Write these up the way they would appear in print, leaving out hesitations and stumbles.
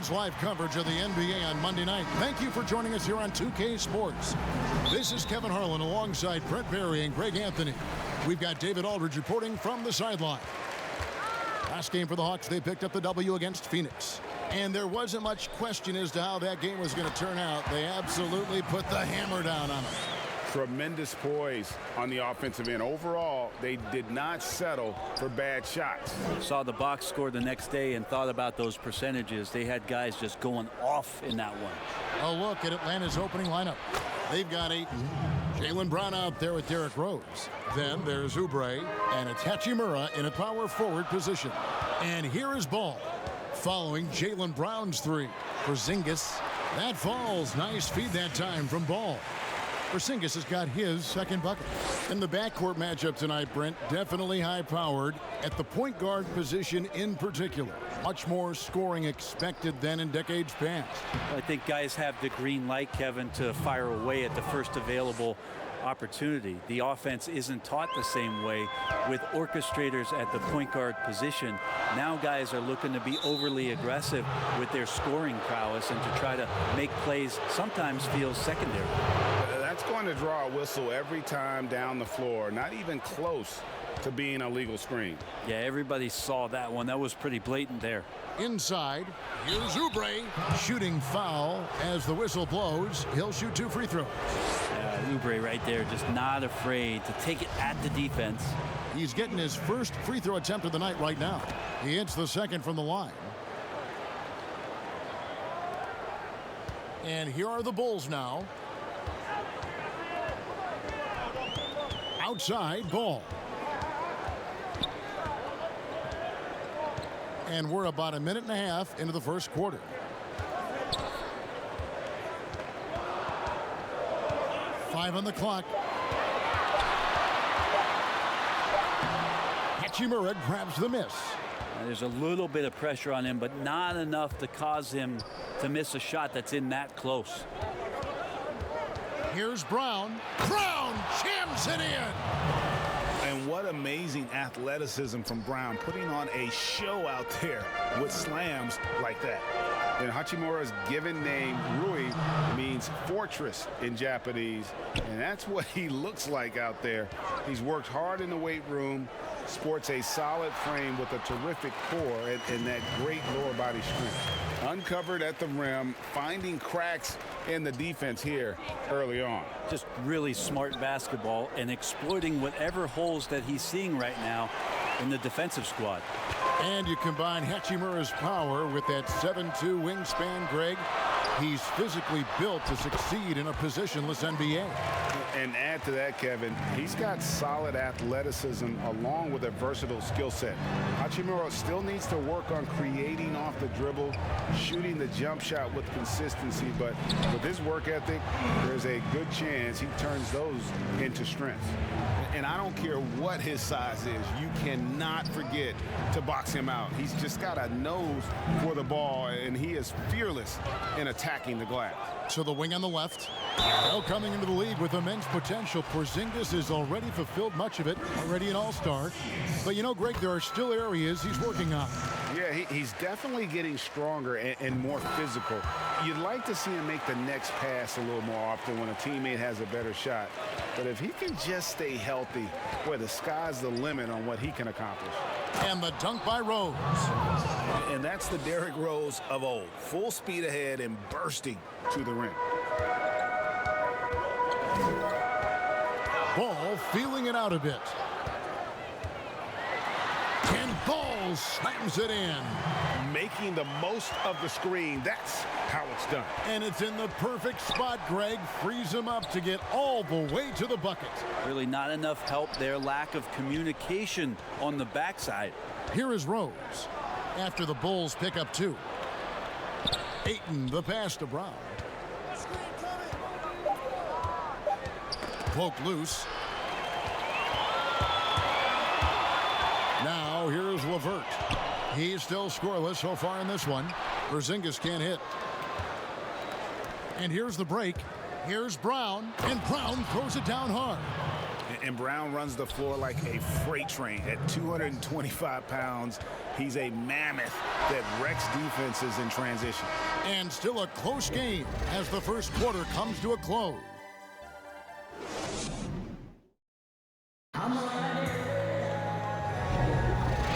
It's live coverage of the NBA on Monday night. Thank you for joining us here on 2K Sports. This is Kevin Harlan alongside Brett Barry and Greg Anthony. We've got David Aldridge reporting from the sideline. Last game for the Hawks, they picked up the W against Phoenix. And there wasn't much question as to how that game was going to turn out. They absolutely put the hammer down on them. Tremendous poise on the offensive end. Overall, they did not settle for bad shots. Saw the box score the next day and thought about those percentages. They had guys just going off in that one. A look at Atlanta's opening lineup. They've got Ayton, Jaylen Brown out there with Derrick Rose. Then there's Oubre, and it's Hachimura in a power forward position. And here is Ball, following Jaylen Brown's three. Porzingis, that falls. Nice feed that time from Ball. Porzingis has got his second bucket. In the backcourt matchup tonight, Brent, definitely high-powered at the point guard position in particular. Much more scoring expected than in decades past. I think guys have the green light, Kevin, to fire away at the first available opportunity. The offense isn't taught the same way with orchestrators at the point guard position. Now guys are looking to be overly aggressive with their scoring prowess and to try to make plays sometimes feel secondary. That's going to draw a whistle every time down the floor. Not even close to being a legal screen. Yeah, everybody saw that one. That was pretty blatant there. Inside, here's Oubre. Shooting foul as the whistle blows. He'll shoot 2 free throws. Oubre right there, just not afraid to take it at the defense. He's getting his first free throw attempt of the night right now. He hits the second from the line. And here are the Bulls now. Outside, Ball. And we're about a minute and a half into the first quarter. Five on the clock. Hachimura grabs the miss. There's a little bit of pressure on him, but not enough to cause him to miss a shot that's in that close. Here's Brown. Brown jams it in. And what amazing athleticism from Brown, putting on a show out there with slams like that. And Hachimura's given name, Rui, means fortress in Japanese. And that's what he looks like out there. He's worked hard in the weight room, sports a solid frame with a terrific core and that great lower body strength. Uncovered at the rim, finding cracks in the defense here early on. Just really smart basketball and exploiting whatever holes that he's seeing right now in the defensive squad. And you combine Hachimura's power with that 7'2" wingspan, Greg. He's physically built to succeed in a positionless NBA. And add to that, Kevin, he's got solid athleticism along with a versatile skill set. Hachimura still needs to work on creating off the dribble, shooting the jump shot with consistency, but with his work ethic, there's a good chance he turns those into strengths. And I don't care what his size is, you cannot forget to box him out. He's just got a nose for the ball, and he is fearless in attacking the glass. So the wing on the left. Now coming into the league with immense potential. Porzingis has already fulfilled much of it, already an all-star. But you know, Greg, there are still areas he's working on. Yeah, he's definitely getting stronger and more physical. You'd like to see him make the next pass a little more often when a teammate has a better shot. But if he can just stay healthy, boy, the sky's the limit on what he can accomplish. And the dunk by Rose. And that's the Derrick Rose of old. Full speed ahead and bursting to the rim. Ball feeling it out a bit. And Ball slams it in. Making the most of the screen. That's how it's done. And it's in the perfect spot, Greg. Frees him up to get all the way to the bucket. Really not enough help there. Lack of communication on the backside. Here is Rose after the Bulls pick up 2. Ayton, the pass to Brown. Poke loose. Now here's LeVert. He's still scoreless so far in this one. Porzingis can't hit. And here's the break. Here's Brown, and Brown throws it down hard. And Brown runs the floor like a freight train. At 225 pounds, he's a mammoth that wrecks defenses in transition. And still a close game as the first quarter comes to a close.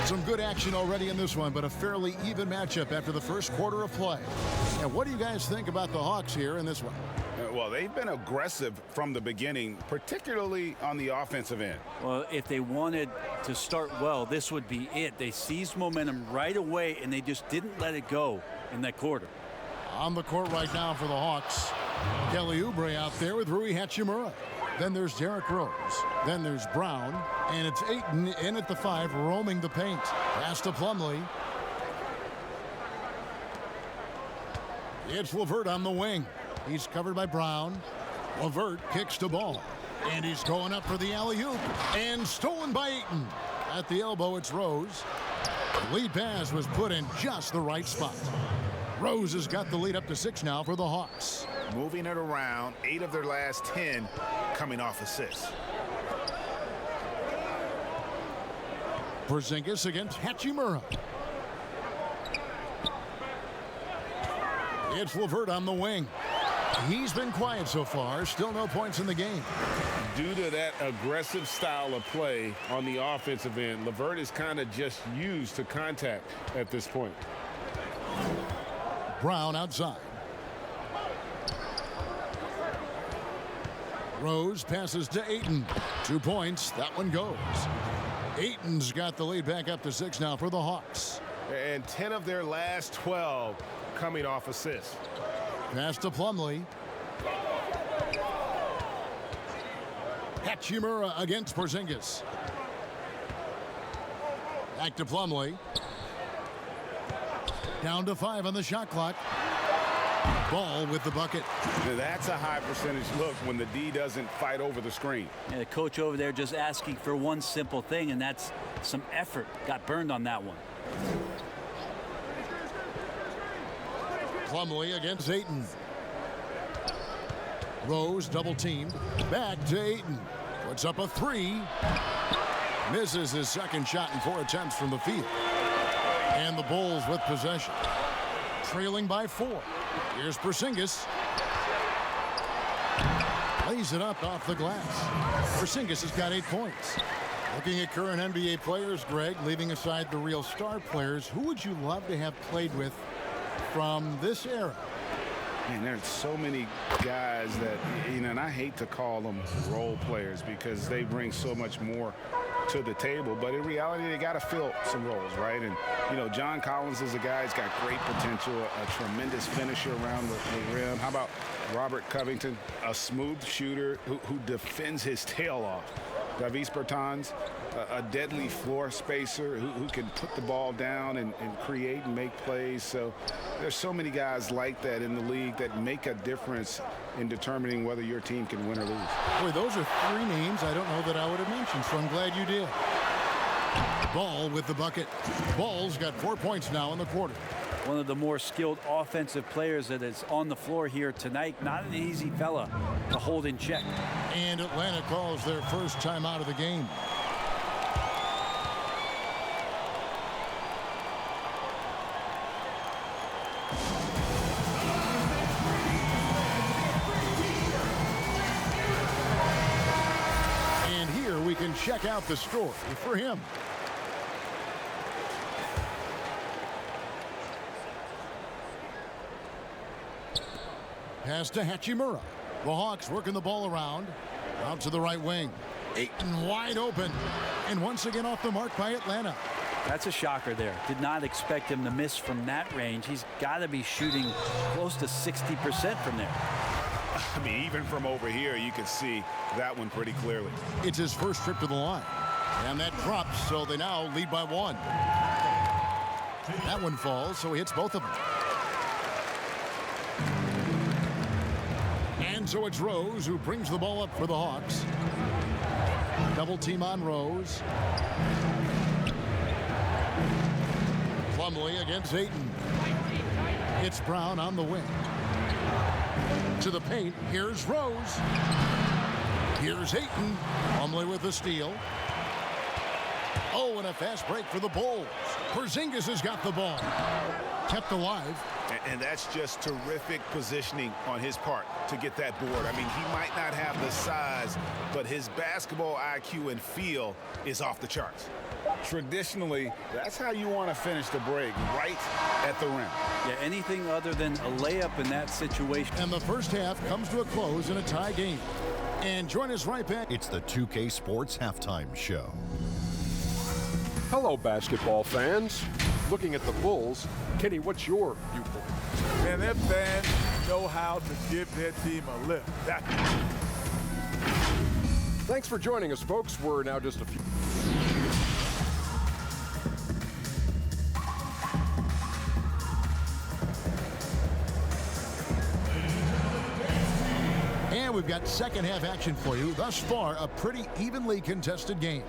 Some good action already in this one, but a fairly even matchup after the first quarter of play. And what do you guys think about the Hawks here in this one? Well, they've been aggressive from the beginning, particularly on the offensive end. Well, if they wanted to start well, this would be it. They seized momentum right away, and they just didn't let it go in that quarter. On the court right now for the Hawks, Kelly Oubre out there with Rui Hachimura. Then there's Derrick Rose. Then there's Brown. And it's Ayton in at the 5, roaming the paint. Pass to Plumlee. It's LeVert on the wing. He's covered by Brown. LeVert kicks to Ball. And he's going up for the alley-oop. And stolen by Ayton. At the elbow, it's Rose. The lead pass was put in just the right spot. Rose has got the lead up to 6 now for the Hawks. Moving it around, 8 of their last 10 coming off assists. Porzingis against Hachimura. It's LeVert on the wing. He's been quiet so far. Still no points in the game. Due to that aggressive style of play on the offensive end, LeVert is kind of just used to contact at this point. Brown outside. Rose passes to Ayton. 2 points. That one goes. Ayton's got the lead back up to 6 now for the Hawks. And 10 of their last 12 coming off assists. Pass to Plumlee. Hachimura against Porzingis. Back to Plumlee. Down to 5 on the shot clock. Ball with the bucket. That's a high percentage look when the D doesn't fight over the screen. And the coach over there just asking for one simple thing, and that's some effort. Got burned on that one. Plumlee against Ayton. Rose double teamed. Back to Ayton. Puts up a 3. Misses his second shot in 4 attempts from the field. And the Bulls with possession. Trailing by 4. Here's Porzingis. Lays it up off the glass. Porzingis has got 8 points. Looking at current NBA players, Greg, leaving aside the real star players, who would you love to have played with from this era? Man, there's so many guys that, and I hate to call them role players because they bring so much more to the table, but in reality, they got to fill some roles, right? And, John Collins is a guy who's got great potential, a tremendous finisher around the rim. How about Robert Covington, a smooth shooter who defends his tail off? Davis Bertans, a deadly floor spacer who can put the ball down and create and make plays. So there's so many guys like that in the league that make a difference in determining whether your team can win or lose. Boy, those are 3 names I don't know that I would have mentioned, so I'm glad you did. Ball with the bucket. Ball's got 4 points now in the quarter. One of the more skilled offensive players that is on the floor here tonight. Not an easy fella to hold in check. And Atlanta calls their first time out of the game. And here we can check out the story for him. Pass to Hachimura. The Hawks working the ball around. Out to the right wing. Ayton wide open. And once again off the mark by Atlanta. That's a shocker there. Did not expect him to miss from that range. He's got to be shooting close to 60% from there. I mean, even from over here, you can see that one pretty clearly. It's his first trip to the line. And that drops, so they now lead by 1. That one falls, so he hits both of them. And so it's Rose who brings the ball up for the Hawks. Double team on Rose. Plumlee against Ayton. It's Brown on the wing. To the paint. Here's Rose. Here's Hayton. Plumlee with the steal. Oh, and a fast break for the Bulls. Porzingis has got the ball. Kept alive. And that's just terrific positioning on his part to get that board. I mean, he might not have the size, but his basketball IQ and feel is off the charts. Traditionally, that's how you want to finish the break, right at the rim. Yeah, anything other than a layup in that situation. And the first half comes to a close in a tie game. And join us right back. It's the 2K Sports Halftime Show. Hello, basketball fans. Looking at the Bulls, Kenny, what's your viewpoint? Man, their fans know how to give their team a lift. Thanks for joining us, folks. We're now just a few. And we've got second half action for you. Thus far, a pretty evenly contested game.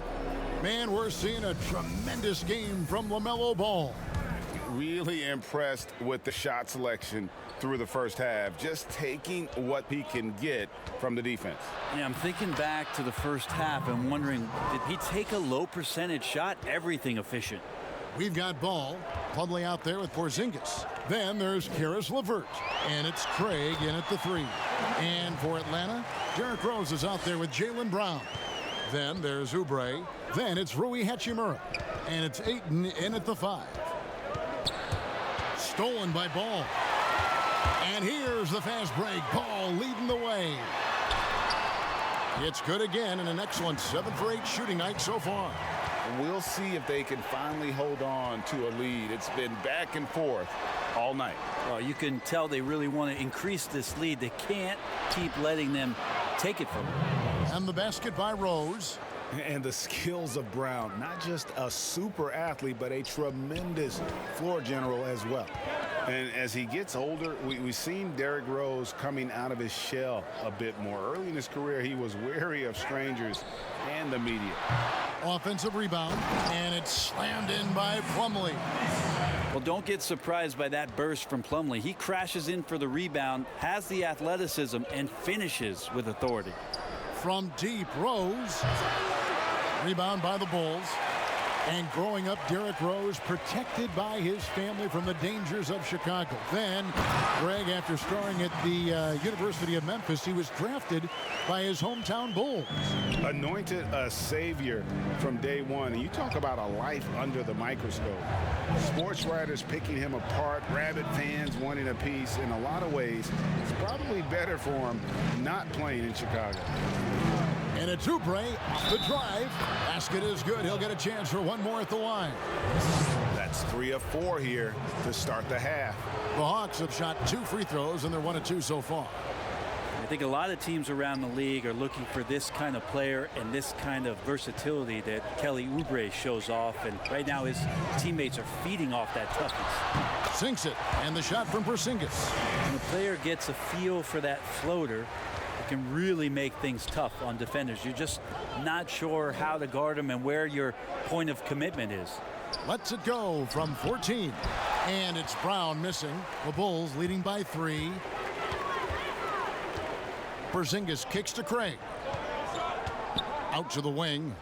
Man, we're seeing a tremendous game from LaMelo Ball. Really impressed with the shot selection through the first half, just taking what he can get from the defense. Yeah, I'm thinking back to the first half and wondering, did he take a low percentage shot? Everything efficient. We've got Ball. Plumlee out there with Porzingis. Then there's Karis LeVert. And it's Craig in at the 3. And for Atlanta, Derrick Rose is out there with Jaylen Brown. Then there's Oubre. Then it's Rui Hachimura. And it's Ayton in at the 5. Stolen by Ball. And here's the fast break. Ball leading the way. It's good again and an excellent 7 for 8 shooting night so far. We'll see if they can finally hold on to a lead. It's been back and forth all night. Well, you can tell they really want to increase this lead. They can't keep letting them take it from them. And the basket by Rose. And the skills of Brown, not just a super athlete, but a tremendous floor general as well. And as he gets older, we've seen Derrick Rose coming out of his shell a bit more. Early in his career, he was wary of strangers and the media. Offensive rebound, and it's slammed in by Plumlee. Well, don't get surprised by that burst from Plumlee. He crashes in for the rebound, has the athleticism, and finishes with authority. From deep, Rose. Rebound by the Bulls. And growing up, Derrick Rose protected by his family from the dangers of Chicago. Then, Greg, after starring at the University of Memphis, he was drafted by his hometown Bulls. Anointed a savior from day one. And you talk about a life under the microscope. Sports writers picking him apart, rabid fans wanting a piece. In a lot of ways, it's probably better for him not playing in Chicago. And it's Oubre off the drive. Basket is good. He'll get a chance for one more at the line. That's 3 of 4 here to start the half. The Hawks have shot 2 free throws, and they're 1 of 2 so far. I think a lot of teams around the league are looking for this kind of player and this kind of versatility that Kelly Oubre shows off. And right now his teammates are feeding off that toughness. Sinks it, and the shot from Porzingis. When the player gets a feel for that floater, it can really make things tough on defenders. You're just not sure how to guard them and where your point of commitment is. Lets it go from 14. And it's Brown missing. The Bulls leading by 3. Porzingis kicks to Craig. Out to the wing.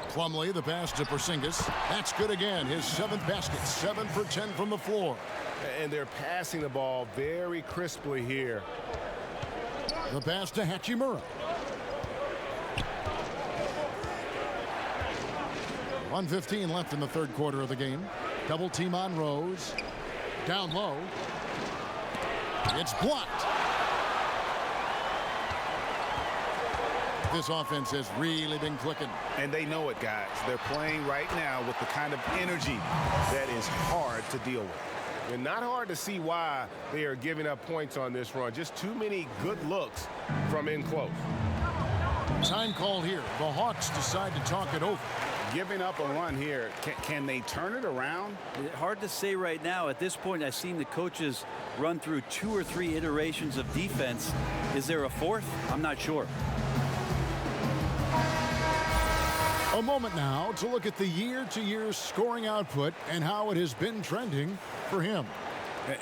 Plumlee, the pass to Porzingis. That's good again. His 7th basket. 7 for 10 from the floor. And they're passing the ball very crisply here. The pass to Hachimura. 1:15 left in the third quarter of the game. Double team on Rose. Down low. It's blocked. This offense has really been clicking. And they know it, guys. They're playing right now with the kind of energy that is hard to deal with. And not hard to see why they are giving up points on this run. Just too many good looks from in close. Time called here. The Hawks decide to talk it over. Giving up a run here. Can they turn it around? Hard to say right now. At this point, I've seen the coaches run through 2 or 3 iterations of defense. Is there a 4th? I'm not sure. A moment now to look at the year-to-year scoring output and how it has been trending for him.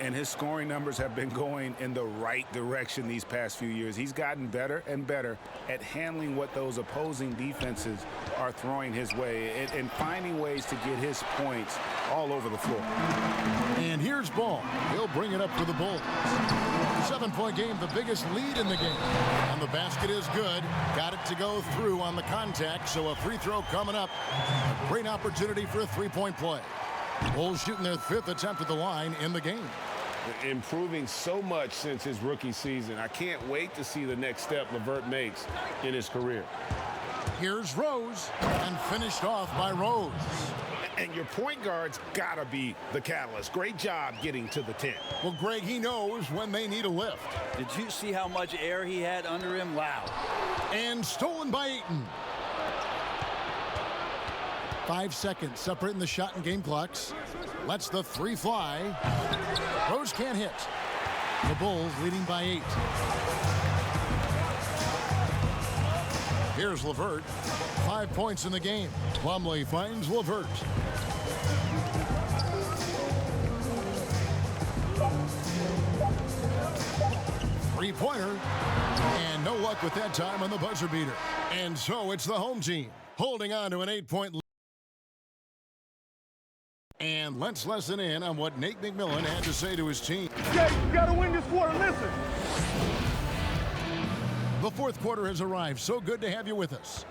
And his scoring numbers have been going in the right direction these past few years. He's gotten better and better at handling what those opposing defenses are throwing his way and finding ways to get his points all over the floor. And here's Ball. He'll bring it up for the Bulls. 7-point game, the biggest lead in the game. And the basket is good. Got it to go through on the contact, so a free throw coming up. A great opportunity for a three-point play. Bulls shooting their 5th attempt at the line in the game. Improving so much since his rookie season. I can't wait to see the next step LeVert makes in his career. Here's Rose, and finished off by Rose. And your point guard's got to be the catalyst. Great job getting to the 10. Well, Greg, he knows when they need a lift. Did you see how much air he had under him? Wow. And stolen by Ayton. 5 seconds separating the shot and game clocks. Lets the three fly. Rose can't hit. The Bulls leading by 8. Here's LeVert. 5 points in the game. Plumlee finds LeVert. Three-pointer. And no luck with that time on the buzzer beater. And so it's the home team holding on to an 8-point lead. And let's listen in on what Nate McMillan had to say to his team. Okay, you gotta win this quarter. Listen. The fourth quarter has arrived. So good to have you with us.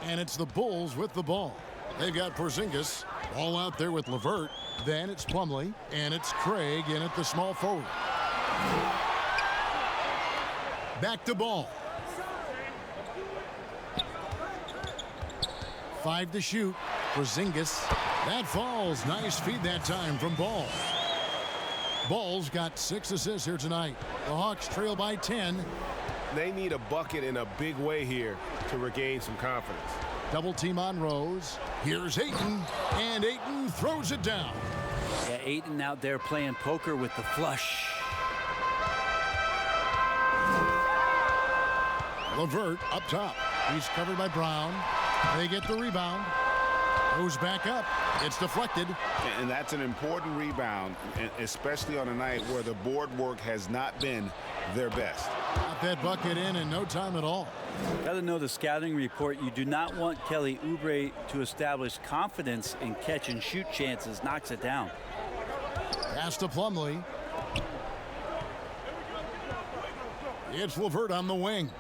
And it's the Bulls with the ball. They've got Porzingis. Ball out there with LeVert. Then it's Plumlee. And it's Craig in at the small forward. Back to Ball. 5 to shoot. Porzingis. That falls. Nice feed that time from Ball. Ball's got 6 assists here tonight. The Hawks trail by 10. They need a bucket in a big way here to regain some confidence. Double team on Rose. Here's Ayton. And Ayton throws it down. Yeah, Ayton out there playing poker with the flush. LeVert up top. He's covered by Brown. They get the rebound. Goes back up. It's deflected. And that's an important rebound, especially on a night where the board work has not been their best. Got that bucket in no time at all. Got to know the scouting report. You do not want Kelly Oubre to establish confidence in catch and shoot chances. Knocks it down. Pass to Plumlee. It's LeVert on the wing.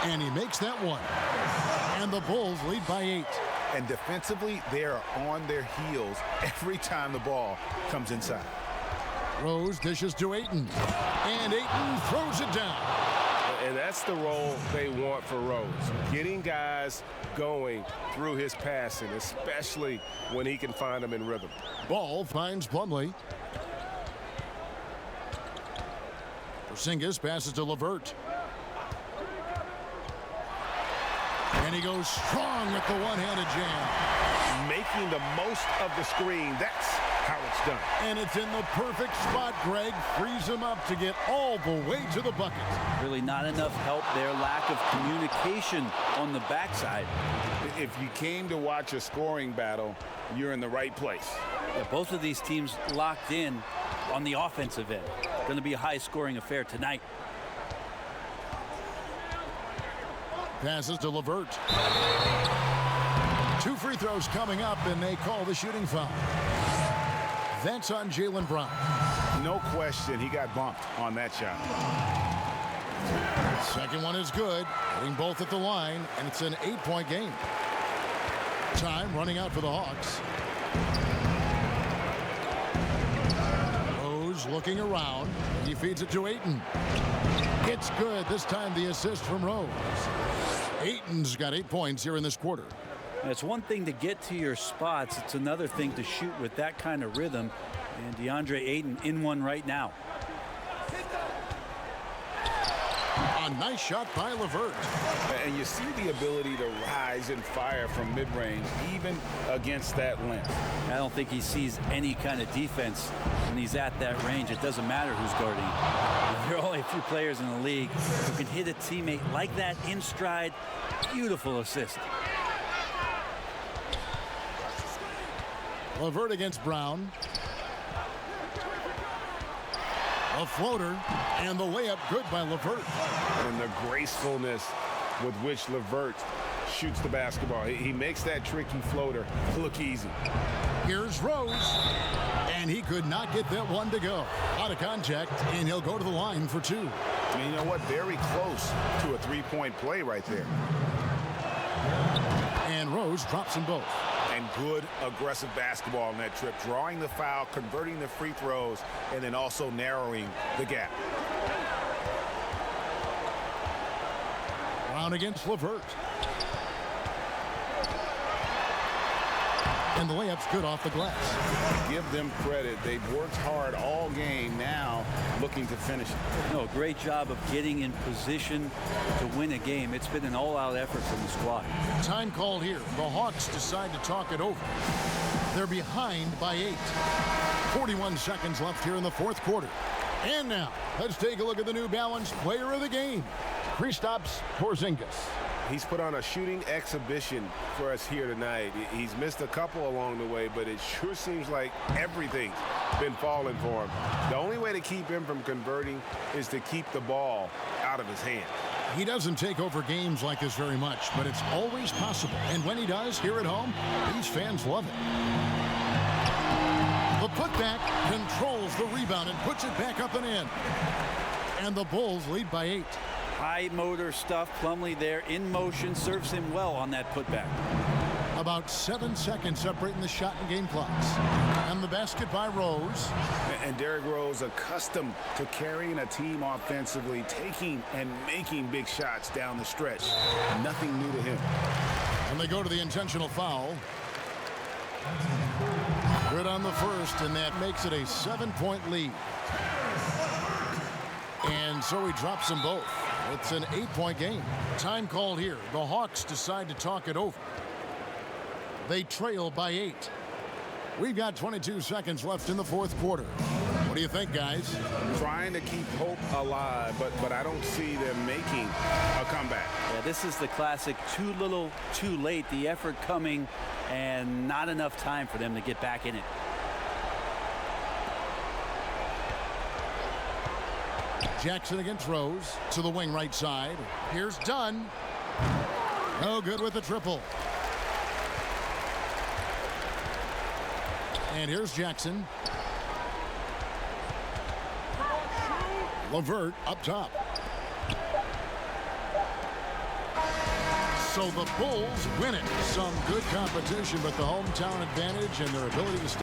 And he makes that one. And the Bulls lead by 8. And defensively, they are on their heels every time the ball comes inside. Rose dishes to Ayton. And Ayton throws it down. And that's the role they want for Rose. Getting guys going through his passing, especially when he can find them in rhythm. Ball finds Plumlee. Porzingis passes to LeVert. And he goes strong with the one-handed jam. Making the most of the screen. That's how it's done. And it's in the perfect spot, Greg. Frees him up to get all the way to the bucket. Really not enough help there. Lack of communication on the backside. If you came to watch a scoring battle, you're in the right place. Yeah, both of these teams locked in on the offensive end. Going to be a high-scoring affair tonight. Passes to LeVert. 2 free throws coming up, and they call the shooting foul. That's on Jaylen Brown. No question, he got bumped on that shot. Second one is good. Hitting both at the line, and it's an 8-point game. Time running out for the Hawks. Rose looking around. He feeds it to Ayton. It's good. This time the assist from Rose. Ayton's got 8 points here in this quarter. It's one thing to get to your spots. It's another thing to shoot with that kind of rhythm. And DeAndre Ayton in one right now. A nice shot by LeVert. And you see the ability to rise and fire from mid-range, even against that length. I don't think he sees any kind of defense when he's at that range. It doesn't matter who's guarding him. There are only a few players in the league who can hit a teammate like that in stride. Beautiful assist. LeVert against Brown. A floater, and the layup good by LeVert. And the gracefulness with which LeVert shoots the basketball. He makes that tricky floater look easy. Here's Rose, and he could not get that one to go. Out of contact, and he'll go to the line for two. And you know what? Very close to a three-point play right there. And Rose drops them both. And good aggressive basketball on that trip, drawing the foul, converting the free throws, and then also narrowing the gap. Brown against LeVert. And the layup's good off the glass. Give them credit. They've worked hard all game, now looking to finish it. No, great job of getting in position to win a game. It's been an all-out effort from the squad. Time called here. The Hawks decide to talk it over. They're behind by 8. 41 seconds left here in the fourth quarter. And now, let's take a look at the New Balance player of the game, Kristaps Porzingis. He's put on a shooting exhibition for us here tonight. He's missed a couple along the way, but it sure seems like everything's been falling for him. The only way to keep him from converting is to keep the ball out of his hand. He doesn't take over games like this very much, but it's always possible. And when he does, here at home, these fans love it. The putback controls the rebound and puts it back up and in. And the Bulls lead by 8. High motor stuff. Plumlee there in motion, serves him well on that putback. About 7 seconds separating the shot and game clocks. And the basket by Rose. And Derrick Rose, accustomed to carrying a team offensively, taking and making big shots down the stretch. Nothing new to him. And they go to the intentional foul. Good on the first, and that makes it a 7-point lead. And so he drops them both. It's an 8-point game. Time called here. The Hawks decide to talk it over. They trail by 8. We've got 22 seconds left in the fourth quarter. What do you think, guys? Trying to keep hope alive, but I don't see them making a comeback. Yeah, this is the classic too little, too late. The effort coming and not enough time for them to get back in it. Jackson against Rose to the wing right side. Here's Dunn. No good with the triple. And here's Jackson. LeVert up top. So the Bulls win it. Some good competition, but the hometown advantage and their ability to stay